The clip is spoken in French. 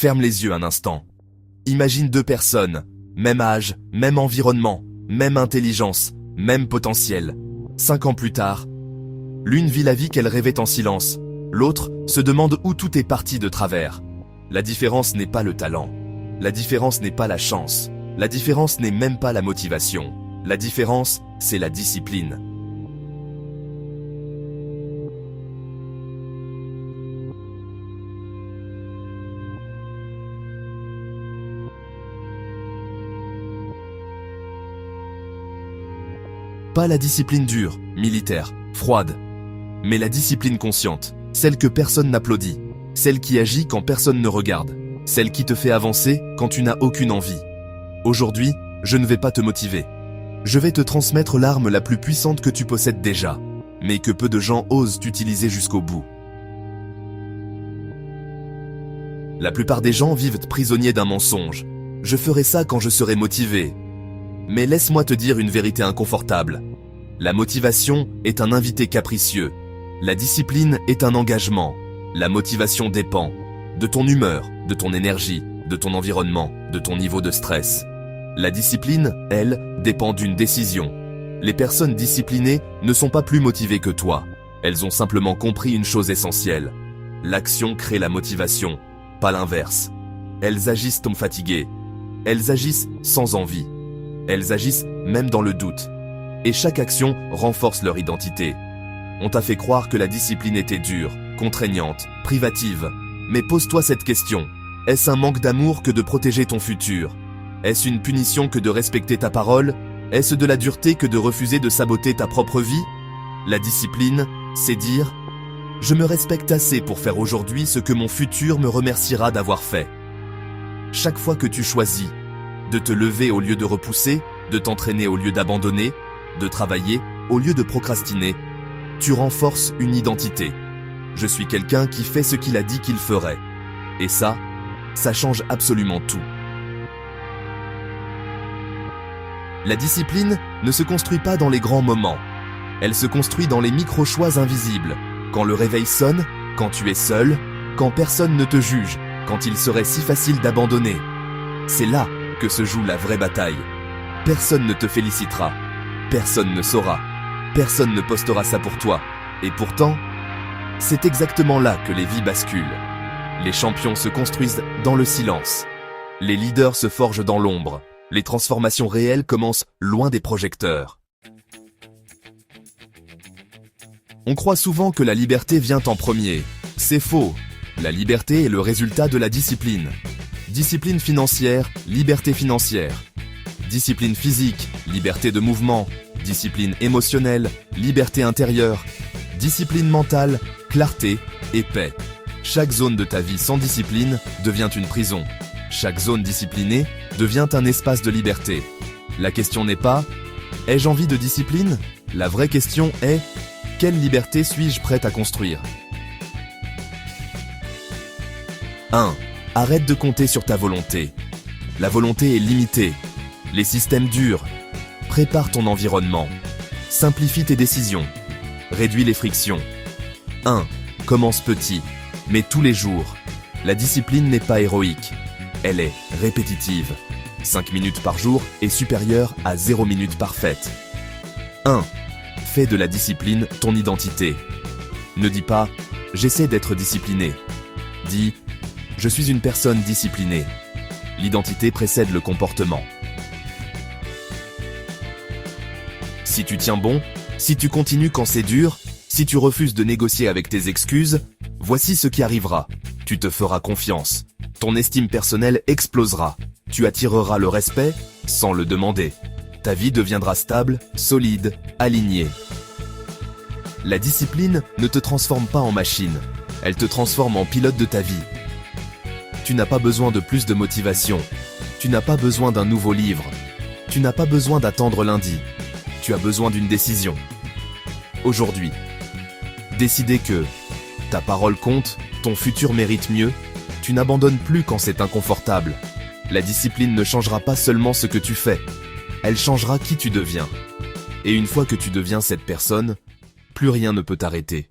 Ferme les yeux un instant. Imagine deux personnes, même âge, même environnement, même intelligence, même potentiel. 5 ans plus tard, l'une vit la vie qu'elle rêvait en silence, l'autre se demande où tout est parti de travers. La différence n'est pas le talent, la différence n'est pas la chance, la différence n'est même pas la motivation. La différence, c'est la discipline. Pas la discipline dure, militaire, froide, mais la discipline consciente, celle que personne n'applaudit, celle qui agit quand personne ne regarde, celle qui te fait avancer quand tu n'as aucune envie. Aujourd'hui, je ne vais pas te motiver. Je vais te transmettre l'arme la plus puissante que tu possèdes déjà, mais que peu de gens osent utiliser jusqu'au bout. La plupart des gens vivent prisonniers d'un mensonge. Je ferai ça quand je serai motivé. Mais laisse-moi te dire une vérité inconfortable. La motivation est un invité capricieux. La discipline est un engagement. La motivation dépend de ton humeur, de ton énergie, de ton environnement, de ton niveau de stress. La discipline, elle, dépend d'une décision. Les personnes disciplinées ne sont pas plus motivées que toi. Elles ont simplement compris une chose essentielle. L'action crée la motivation, pas l'inverse. Elles agissent comme fatiguées. Elles agissent sans envie. Elles agissent même dans le doute. Et chaque action renforce leur identité. On t'a fait croire que la discipline était dure, contraignante, privative. Mais pose-toi cette question. Est-ce un manque d'amour que de protéger ton futur ? Est-ce une punition que de respecter ta parole ? Est-ce de la dureté que de refuser de saboter ta propre vie ? La discipline, c'est dire « Je me respecte assez pour faire aujourd'hui ce que mon futur me remerciera d'avoir fait ». Chaque fois que tu choisis de te lever au lieu de repousser, de t'entraîner au lieu d'abandonner, de travailler au lieu de procrastiner, tu renforces une identité. Je suis quelqu'un qui fait ce qu'il a dit qu'il ferait. Et ça change absolument tout. La discipline ne se construit pas dans les grands moments. Elle se construit dans les micro-choix invisibles. Quand le réveil sonne, quand tu es seul, quand personne ne te juge, quand il serait si facile d'abandonner. C'est là que se joue la vraie bataille. Personne ne te félicitera. Personne ne saura. Personne ne postera ça pour toi. Et pourtant, c'est exactement là que les vies basculent. Les champions se construisent dans le silence. Les leaders se forgent dans l'ombre. Les transformations réelles commencent loin des projecteurs. On croit souvent que la liberté vient en premier. C'est faux. La liberté est le résultat de la discipline. Discipline financière, liberté financière. Discipline physique, liberté de mouvement. Discipline émotionnelle, liberté intérieure. Discipline mentale, clarté et paix. Chaque zone de ta vie sans discipline devient une prison. Chaque zone disciplinée devient un espace de liberté. La question n'est pas « Ai-je envie de discipline ?» La vraie question est « Quelle liberté suis-je prêt à construire ?» 1. Arrête de compter sur ta volonté. La volonté est limitée. Les systèmes durent. Prépare ton environnement. Simplifie tes décisions. Réduis les frictions. 1. Commence petit, mais tous les jours. La discipline n'est pas héroïque. Elle est répétitive. 5 minutes par jour est supérieure à 0 minutes parfaite. 1. Fais de la discipline ton identité. Ne dis pas « j'essaie d'être discipliné ». Dis « je suis une personne disciplinée ». L'identité précède le comportement. Si tu tiens bon, si tu continues quand c'est dur, si tu refuses de négocier avec tes excuses, voici ce qui arrivera. Tu te feras confiance. Ton estime personnelle explosera. Tu attireras le respect sans le demander. Ta vie deviendra stable, solide, alignée. La discipline ne te transforme pas en machine. Elle te transforme en pilote de ta vie. Tu n'as pas besoin de plus de motivation. Tu n'as pas besoin d'un nouveau livre. Tu n'as pas besoin d'attendre lundi. Tu as besoin d'une décision. Aujourd'hui, décider que ta parole compte, ton futur mérite mieux, tu n'abandonnes plus quand c'est inconfortable. La discipline ne changera pas seulement ce que tu fais, elle changera qui tu deviens. Et une fois que tu deviens cette personne, plus rien ne peut t'arrêter.